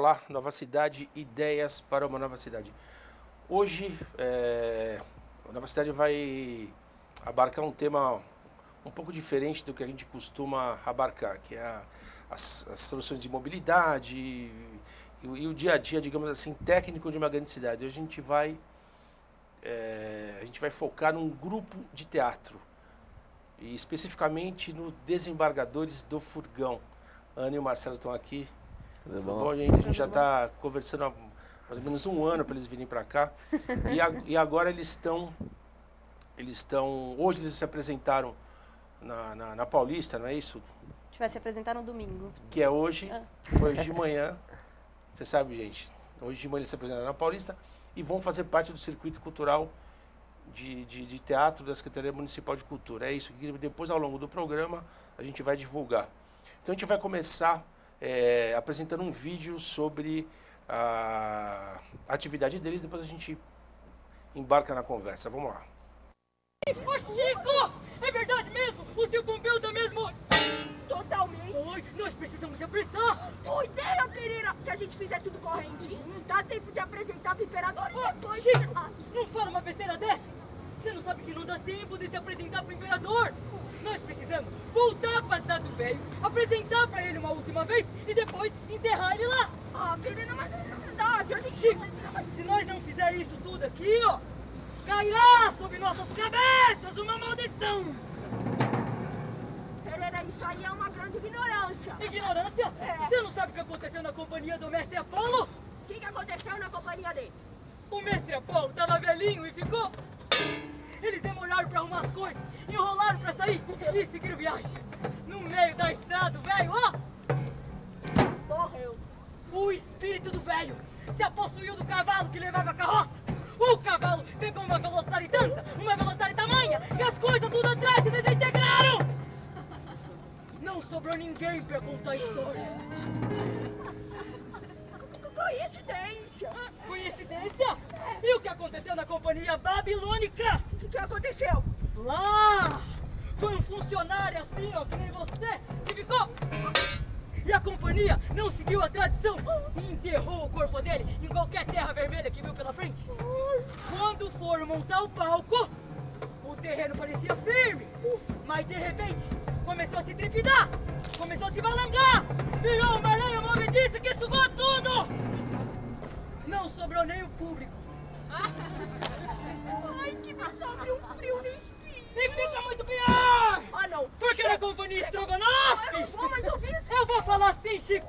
Olá, Nova Cidade, ideias para uma nova cidade. Hoje, a Nova Cidade vai abarcar um tema um pouco diferente do que a gente costuma abarcar, que é as soluções de mobilidade e o dia a dia, digamos assim, técnico de uma grande cidade. Hoje a gente vai focar num grupo de teatro, e especificamente no Desembargadores do Furgão. Ana e o Marcelo estão aqui. Tudo bom, gente? A gente já está conversando há mais ou menos um ano para eles virem para cá. E agora hoje eles se apresentaram na Paulista, não é isso? A gente vai se apresentar no domingo. Que é hoje, que foi hoje de manhã. Você sabe, gente, hoje de manhã eles se apresentaram na Paulista e vão fazer parte do circuito cultural de teatro da Secretaria Municipal de Cultura. É isso que depois, ao longo do programa, a gente vai divulgar. Então a gente vai começar apresentando um vídeo sobre a atividade deles, depois a gente embarca na conversa. Vamos lá. Ô Chico! É verdade mesmo? O seu Pompeu tá mesmo... Totalmente. Oi, nós precisamos se apressar. Boa ideia, Pereira. Se a gente fizer tudo correndinho, dá tempo de apresentar pro imperador e depois... Chico, não fala uma besteira dessa. Você não sabe que não dá tempo de se apresentar pro imperador? Nós precisamos voltar pra cidade do velho, apresentar pra ele uma última vez e depois enterrar ele lá. Ah, Pereira, mas é verdade. A gente... Chico, se nós não fizer isso tudo aqui, ó, cairá sobre nossas cabeças uma maldição. Pereira, isso aí é uma grande ignorância. Ignorância? É. Você não sabe o que aconteceu na companhia do mestre Apolo? O que aconteceu na companhia dele? O mestre Apolo tava velhinho e ficou... Eles demoraram pra arrumar as coisas, enrolaram pra sair e seguiram viagem. No meio da estrada, o velho, ó! Morreu. O espírito do velho se apossuiu do cavalo que levava a carroça. O cavalo pegou uma velocidade tanta, uma velocidade tamanha, que as coisas tudo atrás se desintegraram! Não sobrou ninguém pra contar a história. Coincidência. Coincidência? E o que aconteceu na companhia babilônica? O que aconteceu? Lá! Foi um funcionário assim, ó, que nem você, que ficou... E a companhia não seguiu a tradição e enterrou o corpo dele em qualquer terra vermelha que viu pela frente. Quando foram montar o palco, o terreno parecia firme, mas de repente começou a se trepidar, começou a se balangrar, virou uma areia movediça que sugou tudo! Não sobrou nem o público. Ai, que me sobe um frio no espinho. E fica muito pior! Ah, não. Porque na companhia Estrogonofe... Eu não vou mais ouvir isso. Eu vou falar assim, Chico.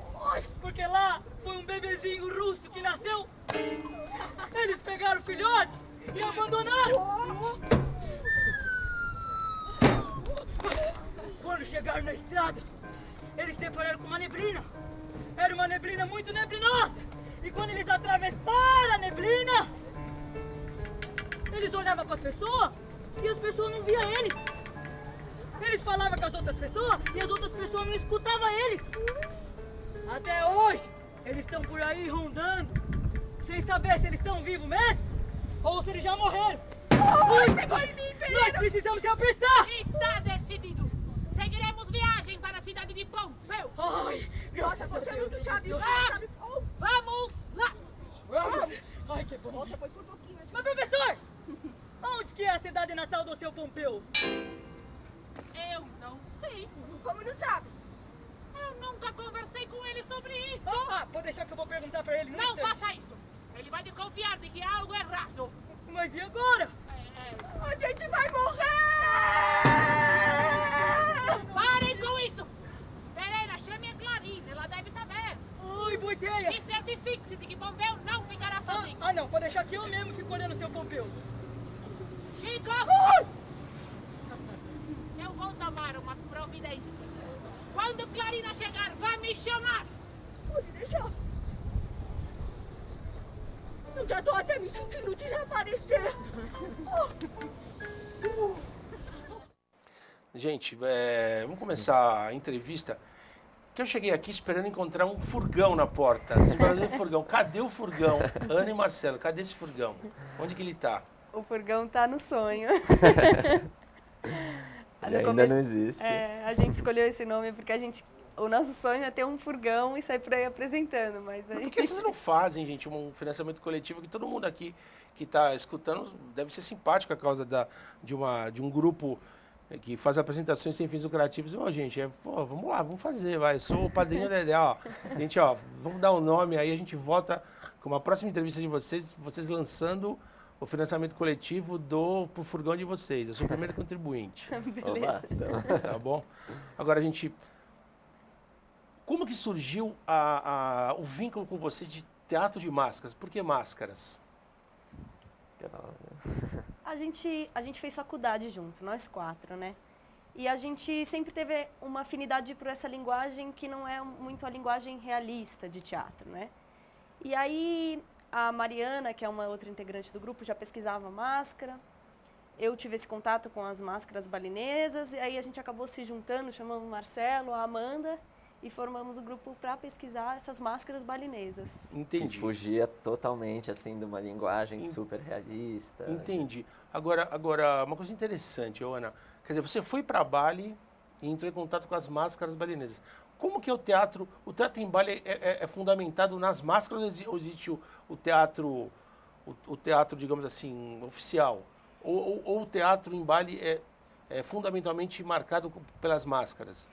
Porque lá foi um bebezinho russo que nasceu. Eles pegaram o filhote e abandonaram. Quando chegaram na estrada, eles depararam com uma neblina. Era uma neblina muito neblinosa. E quando eles atravessaram a neblina, eles olhavam para as pessoas e as pessoas não viam eles. Eles falavam com as outras pessoas e as outras pessoas não escutavam eles. Até hoje, eles estão por aí rondando, sem saber se eles estão vivos mesmo ou se eles já morreram. Ai, pegou em mim, Pereira. Nós precisamos se apressar! Está decidido! Seguiremos viagem para a cidade de Pompeu! Ai, Nossa, você é muito chave. Ah! Vamos lá! Vamos! Ai, que bom! Nossa, foi por pouquinho. Mas, professor! Onde que é a cidade natal do seu Pompeu? Eu não sei! Como não sabe? Eu nunca conversei com ele sobre isso! Pode deixar que eu vou perguntar pra ele. Não faça isso! Ele vai desconfiar de que há algo errado! Mas e agora? A gente vai morrer! Parem com isso! Pereira, chame a Clarine, ela deve saber! Ai, boa ideia! E certifique-se de que Pompeu não ficará sozinho! Não, pode deixar que eu mesmo fico olhando o seu Pompeu. Chico! Eu vou tomar umas providências. Quando Clarina chegar, vai me chamar! Pode deixar. Eu já tô até me sentindo desaparecer. Gente, vamos começar a entrevista. Que eu cheguei aqui esperando encontrar um furgão na porta. Desembargador do furgão. Cadê o furgão? Ana e Marcelo, cadê esse furgão? Onde que ele tá? O furgão tá no sonho. Ele ainda não existe. A gente escolheu esse nome porque a gente O nosso sonho é ter um furgão e sair por aí apresentando, mas aí... Por que vocês não fazem, gente, um financiamento coletivo que todo mundo aqui que está escutando deve ser simpático a causa de um grupo que faz apresentações sem fins lucrativos? Ó, gente, vamos lá, vamos fazer, vai. Eu sou o padrinho Dedé, ó. Gente, ó, vamos dar o nome aí, a gente volta com uma próxima entrevista de vocês lançando o financiamento coletivo pro furgão de vocês. Eu sou o primeiro contribuinte. Beleza. Então. Tá bom? Agora, gente, como que surgiu o vínculo com vocês de teatro de máscaras? Por que máscaras? A gente fez faculdade junto, nós 4, né? E a gente sempre teve uma afinidade por essa linguagem que não é muito a linguagem realista de teatro, né? E aí a Mariana, que é uma outra integrante do grupo, já pesquisava máscara. Eu tive esse contato com as máscaras balinesas e aí a gente acabou se juntando, chamamos o Marcelo, a Amanda e formamos o grupo para pesquisar essas máscaras balinesas. Que Entendi. fugia totalmente, assim, de uma linguagem super realista. Entendi. Agora, uma coisa interessante, Ana. Quer dizer, você foi para Bali e entrou em contato com as máscaras balinesas. Como que é o teatro? O teatro em Bali é fundamentado nas máscaras ou existe o teatro, digamos assim, oficial? Ou o teatro em Bali é fundamentalmente marcado pelas máscaras?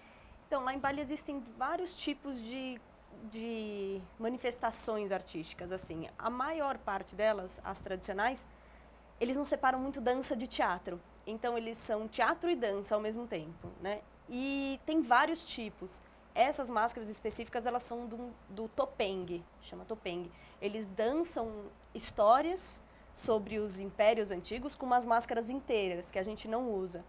Então, lá em Bali existem vários tipos de manifestações artísticas, assim. A maior parte delas, as tradicionais, eles não separam muito dança de teatro. Então, eles são teatro e dança ao mesmo tempo, né? E tem vários tipos. Essas máscaras específicas, elas são do topeng, chama topeng. Eles dançam histórias sobre os impérios antigos com umas máscaras inteiras, que a gente não usa.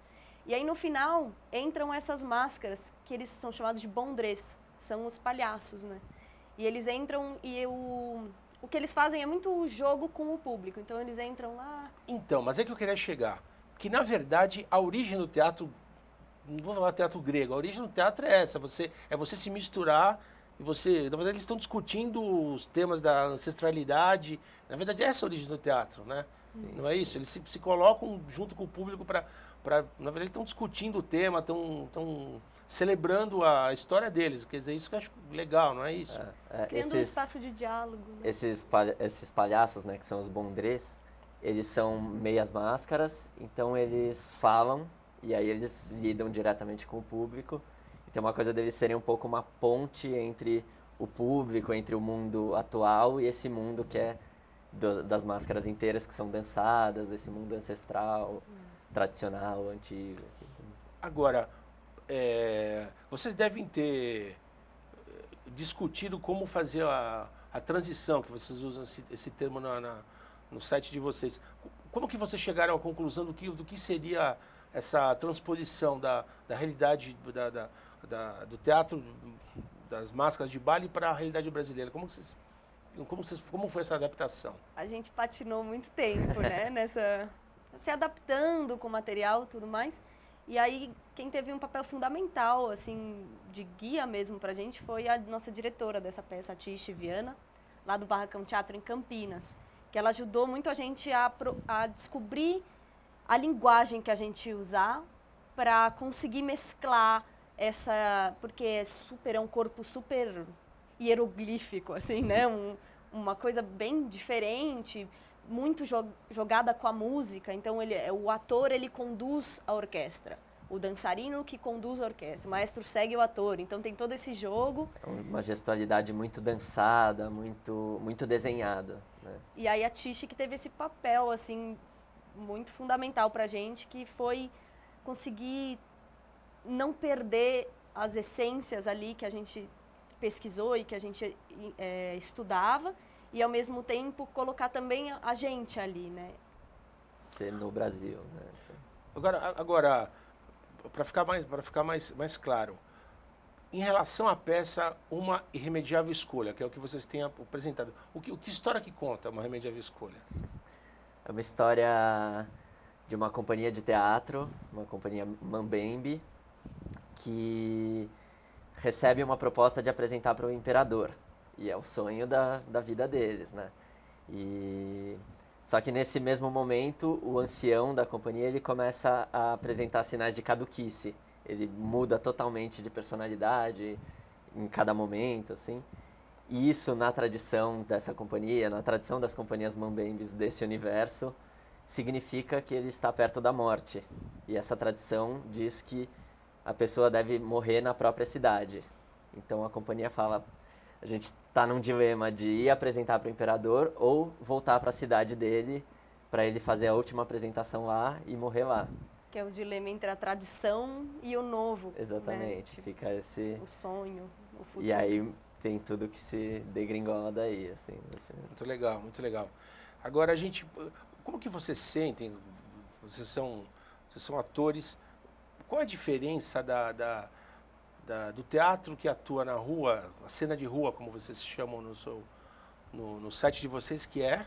E aí, no final, entram essas máscaras, que eles são chamados de bondrês, são os palhaços, né? E eles entram e o que eles fazem é muito jogo com o público. Então, eles entram lá... Então, mas é que eu queria chegar. Que, na verdade, a origem do teatro, não vou falar teatro grego, a origem do teatro é essa, você se misturar e você... Na verdade, eles estão discutindo os temas da ancestralidade. Na verdade, essa é a origem do teatro, né? Sim. Não é isso? Eles se colocam junto com o público para na verdade, estão discutindo o tema, estão celebrando a história deles. Quer dizer, isso que eu acho legal, não é isso? Criando um espaço de diálogo. Né? Esses palhaços, né, que são os bondrês, eles são meias máscaras, então eles falam e aí eles lidam diretamente com o público. Então, uma coisa deles serem um pouco uma ponte entre o público, entre o mundo atual e esse mundo que é das máscaras inteiras que são dançadas, esse mundo ancestral, tradicional, antigo. Assim. Agora, vocês devem ter discutido como fazer a transição, que vocês usam esse termo no site de vocês. Como que vocês chegaram à conclusão do que seria essa transposição da realidade do teatro, das máscaras de Bali para a realidade brasileira? Como foi essa adaptação? A gente patinou muito tempo, né? Se adaptando com o material e tudo mais. E aí, quem teve um papel fundamental, assim, de guia mesmo pra gente, foi a nossa diretora dessa peça, a Tish Viana, lá do Barracão Teatro em Campinas, que ela ajudou muito a gente a descobrir a linguagem que a gente usar para conseguir mesclar porque é um corpo super hieroglífico, assim, né? Uma coisa bem diferente, muito jogada com a música. Então, o ator, ele conduz a orquestra. O dançarino que conduz a orquestra. O maestro segue o ator. Então, tem todo esse jogo. É uma gestualidade muito dançada, muito desenhada. Né? E aí, a Tish que teve esse papel, assim, muito fundamental pra gente, que foi conseguir não perder as essências ali que a gente pesquisou e que a gente estudava, e ao mesmo tempo colocar também a gente ali, né? Ser no Brasil, né? Agora para ficar mais claro, em relação à peça Uma Irremediável Escolha, que é o que vocês têm apresentado, que história que conta Uma Irremediável Escolha? É uma história de uma companhia de teatro, uma companhia Mambembe, que recebe uma proposta de apresentar para o imperador. E é o sonho da vida deles, né? Só que nesse mesmo momento, o ancião da companhia, ele começa a apresentar sinais de caduquice. Ele muda totalmente de personalidade, em cada momento, assim. E isso, na tradição dessa companhia, na tradição das companhias mambembes desse universo, significa que ele está perto da morte. E essa tradição diz que a pessoa deve morrer na própria cidade. Então a companhia fala, a gente está num dilema de ir apresentar para o imperador ou voltar para a cidade dele, para ele fazer a última apresentação lá e morrer lá. Que é o dilema entre a tradição e o novo. Exatamente, Né? Tipo, fica esse... o sonho, o futuro. E aí tem tudo que se degringola daí, assim. Muito legal, muito legal. Agora, como que vocês sentem? Vocês são atores. Qual a diferença do teatro que atua na rua, a cena de rua, como vocês chamam no site de vocês, que é?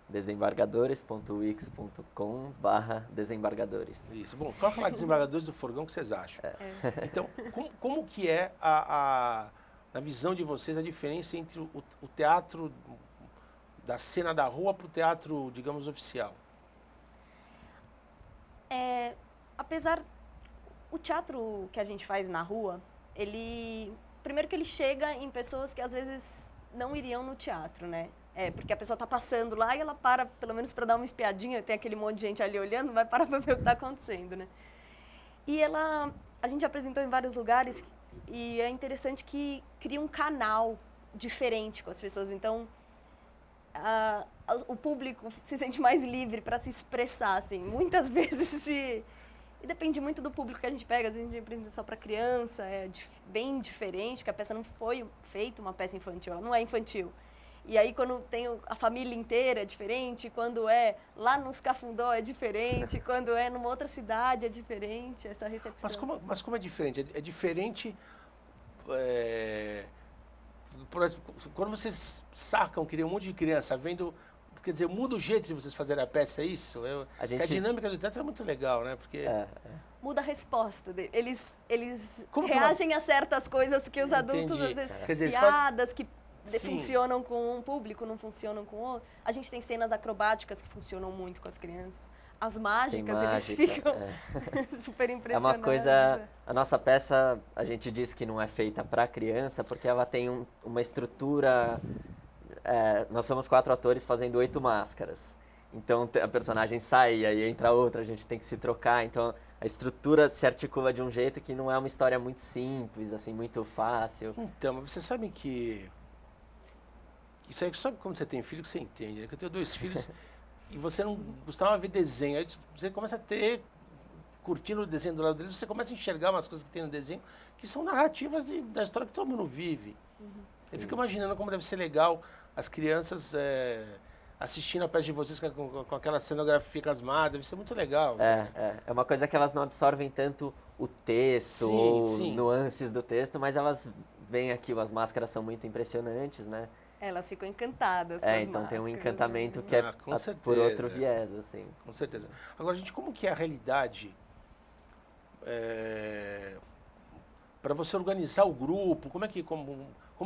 desembargadores.wix.com/desembargadores. Isso. Bom, para falar de Desembargadores do Forgão, o que vocês acham? Então, como que é, na visão de vocês, a diferença entre o teatro da cena da rua para o teatro, digamos, oficial? Apesar... O teatro que a gente faz na rua, primeiro que ele chega em pessoas que às vezes não iriam no teatro, né? Porque a pessoa está passando lá e ela para, pelo menos para dar uma espiadinha, tem aquele monte de gente ali olhando, vai parar para ver o que está acontecendo, né? E a gente apresentou em vários lugares e é interessante que cria um canal diferente com as pessoas. Então, o público se sente mais livre para se expressar, assim. Muitas vezes E depende muito do público que a gente pega. Às vezes a gente apresenta só para criança, bem diferente, porque a peça não foi feita uma peça infantil, ela não é infantil. E aí, quando tem a família inteira, é diferente. Quando é lá nos Cafundó, é diferente. Quando é numa outra cidade, é diferente. Essa recepção. Mas como é diferente? É diferente... por exemplo, quando vocês sacam que tem um monte de criança vendo... Quer dizer, muda o jeito de vocês fazerem a peça, é isso? A dinâmica do teatro é muito legal, né? Porque... Muda a resposta dele. Eles Como reagem a certas coisas que os adultos, às vezes, Quer dizer, piadas que Sim. funcionam com um público, não funcionam com outro. A gente tem cenas acrobáticas que funcionam muito com as crianças. As mágicas, eles ficam super impressionados. É uma coisa... A nossa peça, a gente diz que não é feita para criança, porque ela tem uma estrutura... nós somos 4 atores fazendo 8 máscaras. Então, a personagem sai e aí entra outra, a gente tem que se trocar. Então, a estrutura se articula de um jeito que não é uma história muito simples, assim, muito fácil. Então, mas vocês sabem que... Isso aí, sabe quando você tem filho que você entende, né? Que eu tenho 2 filhos e você não gostava de ver desenho. Aí você começa a curtindo o desenho do lado deles, você começa a enxergar umas coisas que tem no desenho que são narrativas da história que todo mundo vive. Eu fico imaginando como deve ser legal as crianças assistindo a peça de vocês com aquela cenografia com as madres, deve ser muito legal. É uma coisa que elas não absorvem tanto o texto ou nuances do texto, mas elas veem aquilo, as máscaras são muito impressionantes, né? Elas ficam encantadas com as então máscaras, tem um encantamento né? que é certeza, por outro viés, assim. Com certeza. Agora, gente, como que é a realidade para você organizar o grupo? Como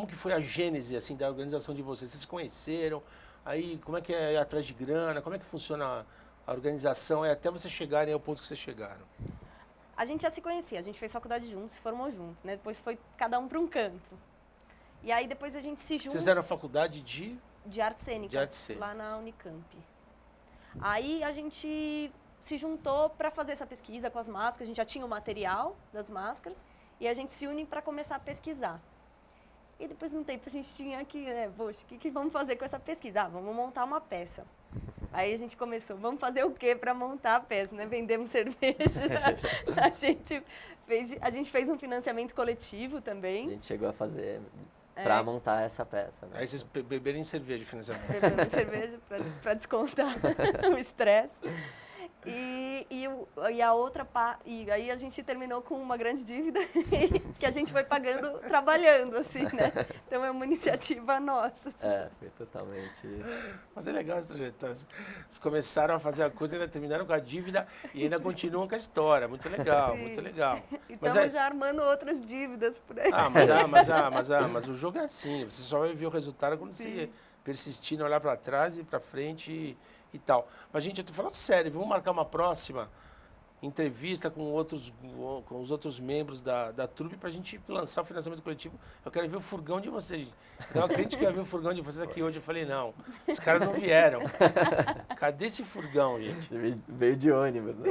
que foi a gênese assim, da organização de vocês? Vocês se conheceram? Aí, como é que é ir atrás de grana? Como é que funciona a organização? Até vocês chegarem ao ponto que vocês chegaram. A gente já se conhecia, a gente fez faculdade juntos, se formou juntos, né? Depois foi cada um para um canto. E aí depois a gente se juntou... Vocês eram a faculdade de artes cênicas, lá na Unicamp. Aí a gente se juntou para fazer essa pesquisa com as máscaras, a gente já tinha o material das máscaras, e a gente se une para começar a pesquisar. E depois de um tempo a gente tinha que, poxa, o que vamos fazer com essa pesquisa? Vamos montar uma peça. Aí a gente começou, vamos fazer o quê para montar a peça, né? Vendemos cerveja, a gente fez um financiamento coletivo também. A gente chegou a fazer para montar essa peça. Né? Aí vocês beberem cerveja de financiamento. Bebendo cerveja para descontar o estresse. E a outra e aí a gente terminou com uma grande dívida que a gente foi pagando trabalhando, assim, né? Então é uma iniciativa nossa. Foi totalmente... Mas é legal essa trajetória. Vocês começaram a fazer a coisa, ainda terminaram com a dívida e ainda continuam com a história. Muito legal, Sim. muito legal. E estamos já armando outras dívidas por aí. Mas o jogo é assim, você só vai ver o resultado quando você persistir, não olhar para trás e para frente e tal. Mas, gente, eu tô falando sério, vamos marcar uma próxima entrevista com os outros membros da trupe pra gente lançar o financiamento coletivo. Eu quero ver o furgão de vocês. Então a crítica ia ver o furgão de vocês aqui hoje. Eu falei, não, os caras não vieram. Cadê esse furgão, gente? Veio de ônibus, né?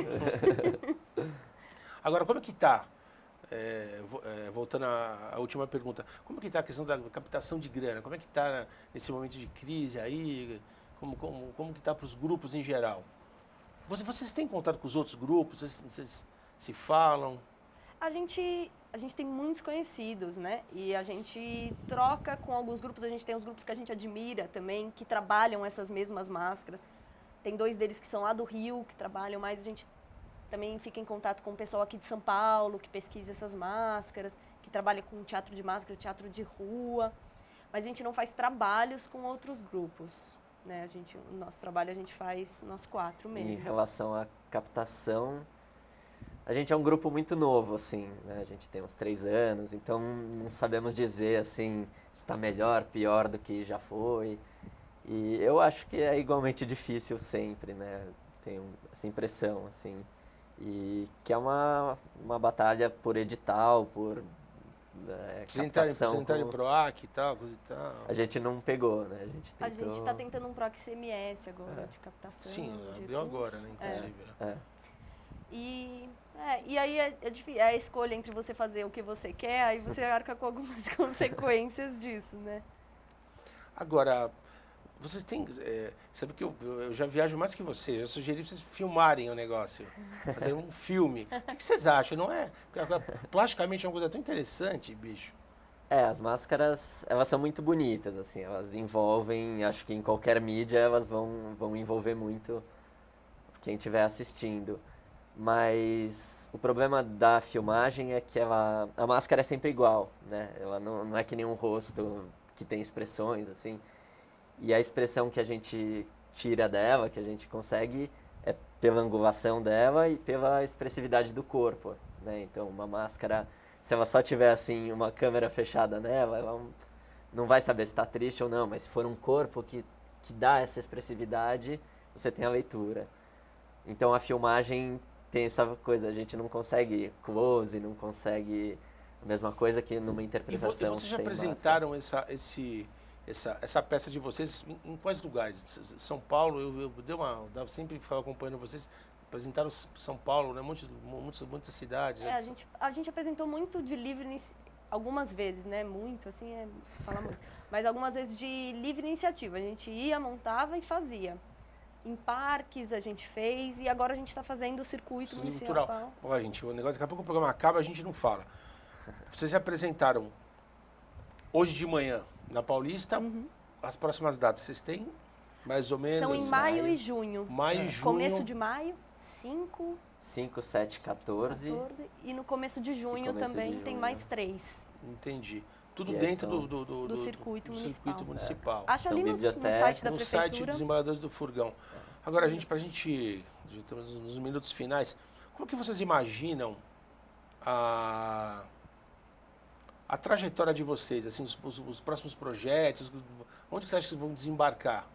Agora, como é que tá? Voltando à última pergunta, como que está a questão da captação de grana? Como é que está nesse momento de crise aí? Como que está para os grupos em geral? Vocês têm contato com os outros grupos? Vocês se falam? A gente tem muitos conhecidos, né? E a gente troca com alguns grupos. A gente tem uns grupos que a gente admira também, que trabalham essas mesmas máscaras. Tem 2 deles que são lá do Rio, que trabalham mais. A gente também fica em contato com o pessoal aqui de São Paulo, que pesquisa essas máscaras, que trabalha com teatro de máscara, teatro de rua. Mas a gente não faz trabalhos com outros grupos, né? O nosso trabalho a gente faz nós 4 mesmo. Em relação à captação, a gente é um grupo muito novo, assim, né? A gente tem uns 3 anos, então não sabemos dizer, assim, se está melhor, pior do que já foi. E eu acho que é igualmente difícil sempre, né? Tenho essa impressão, assim. E que é uma batalha por edital, por captação. Vocês entraram em PROAC e tal, coisa e tal. A gente não pegou, né? A gente está tentando um PROAC CMS agora, de captação. Sim, de abriu recursos. agora, né, inclusive. E aí é difícil, é a escolha entre você fazer o que você quer, aí você arca com algumas consequências disso, né? Agora, vocês têm... sabe que eu já viajo mais que vocês, eu sugeri pra vocês filmarem o negócio, fazer um filme. O que vocês acham? Não é? Plasticamente é uma coisa tão interessante, bicho. As máscaras, elas são muito bonitas, assim, elas envolvem, acho que em qualquer mídia elas vão envolver muito quem estiver assistindo. Mas o problema da filmagem é que a máscara é sempre igual, né? Ela não é que nem um rosto que tem expressões, assim. E a expressão que a gente tira dela, que a gente consegue, é pela angulação dela e pela expressividade do corpo, né? Então, uma máscara, se ela só tiver, assim, uma câmera fechada nela, ela não vai saber se está triste ou não, mas se for um corpo que dá essa expressividade, você tem a leitura. Então, a filmagem tem essa coisa, a gente não consegue close, não consegue a mesma coisa que numa interpretação. E vocês já apresentaram essa peça de vocês em quais lugares? São Paulo, eu sempre falo acompanhando vocês, apresentaram São Paulo, né? Muitas cidades. A gente apresentou muito de livre, algumas vezes, né? Muito, assim, falar muito. Mas algumas vezes de livre iniciativa. A gente ia, montava e fazia. Em parques a gente fez e agora a gente está fazendo o circuito municipal. Ó, gente, o negócio, daqui a pouco o programa acaba, a gente não fala. Vocês apresentaram hoje de manhã na Paulista, as próximas datas vocês têm? Mais ou menos? São em maio e junho. Maio e junho. Começo de maio, 5, 7, 14. E no começo de junho também tem mais 3. Entendi. Tudo dentro do circuito municipal. Acho ali no site da prefeitura. No site dos Embaixadores do Furgão. Agora, pra gente, estamos nos minutos finais, como que vocês imaginam a trajetória de vocês, assim, os próximos projetos, onde que você acha que vão desembarcar?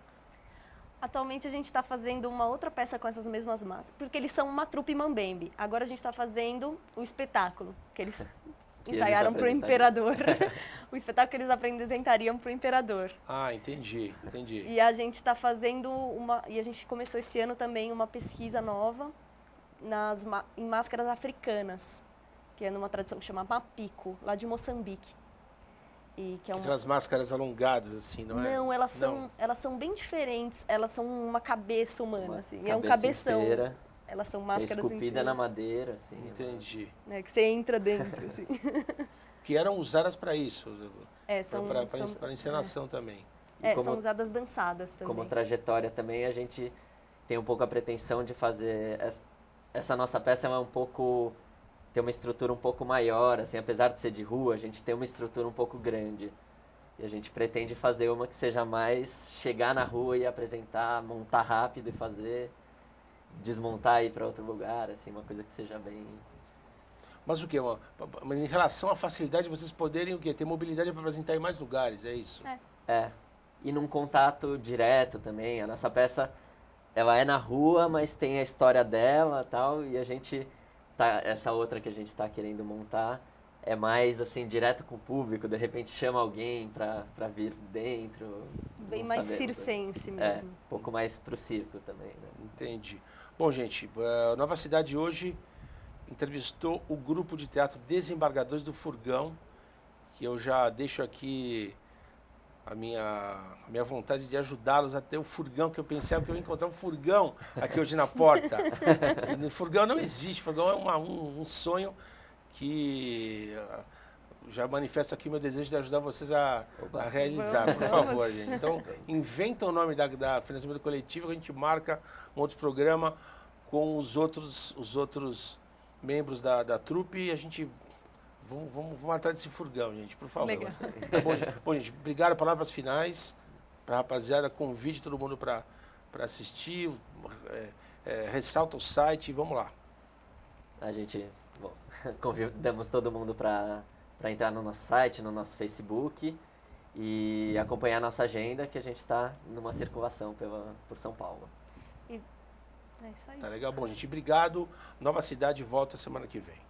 Atualmente a gente está fazendo uma outra peça com essas mesmas massas, porque eles são uma trupe mambembe. Agora a gente está fazendo o espetáculo, que eles ensaiaram para o imperador. O espetáculo que eles apresentariam para o imperador. Ah, entendi. E a gente está fazendo e a gente começou esse ano também uma pesquisa nova em máscaras africanas, que é numa tradição que chama Mapico, lá de Moçambique. E que é aquelas máscaras alongadas, assim, não é? Não, elas são bem diferentes. Elas são uma cabeça humana, assim. É um cabeção. Inteira, elas são máscaras esculpida na madeira, assim. Entendi. Que você entra dentro, assim. Que eram usadas para isso. São para encenação também. São usadas dançadas também. Como trajetória também, a gente tem um pouco a pretensão de fazer... Essa nossa peça é tem uma estrutura um pouco maior, assim, apesar de ser de rua, a gente tem uma estrutura um pouco grande. E a gente pretende fazer uma que seja mais chegar na rua e apresentar, montar rápido e fazer, desmontar e ir para outro lugar, assim, uma coisa que seja bem... Mas o quê? Mas em relação à facilidade de vocês poderem o quê? Ter mobilidade para apresentar em mais lugares, é isso? E num contato direto também. A nossa peça, ela é na rua, mas tem a história dela e tal, e a gente essa outra que a gente tá querendo montar é mais assim, direto com o público, de repente chama alguém pra vir dentro. Bem não mais sabemos, circense É, mesmo. um pouco mais pro circo também, né? Entendi. Bom, gente, a Nova Cidade hoje entrevistou o grupo de teatro Desembargadores do Furgão, que eu já deixo aqui a minha vontade de ajudá-los a ter o furgão, que eu pensava que eu ia encontrar um furgão aqui hoje na porta. E o furgão não existe, o furgão é um sonho que já manifesto aqui meu desejo de ajudar vocês a realizar, por favor, gente. Então, inventa o nome da financiamento coletivo, que a gente marca um outro programa com os outros membros da trupe e a gente... Vamos atrás desse furgão, gente, por favor. Legal. Tá bom, gente? Bom, gente, obrigado. Palavras finais para a rapaziada. Convide todo mundo para assistir. Ressalta o site e vamos lá. A gente, bom, convidamos todo mundo para entrar no nosso site, no nosso Facebook e acompanhar a nossa agenda, que a gente está numa circulação por São Paulo. É isso aí. Tá legal? Bom, gente, obrigado. Nova Cidade volta semana que vem.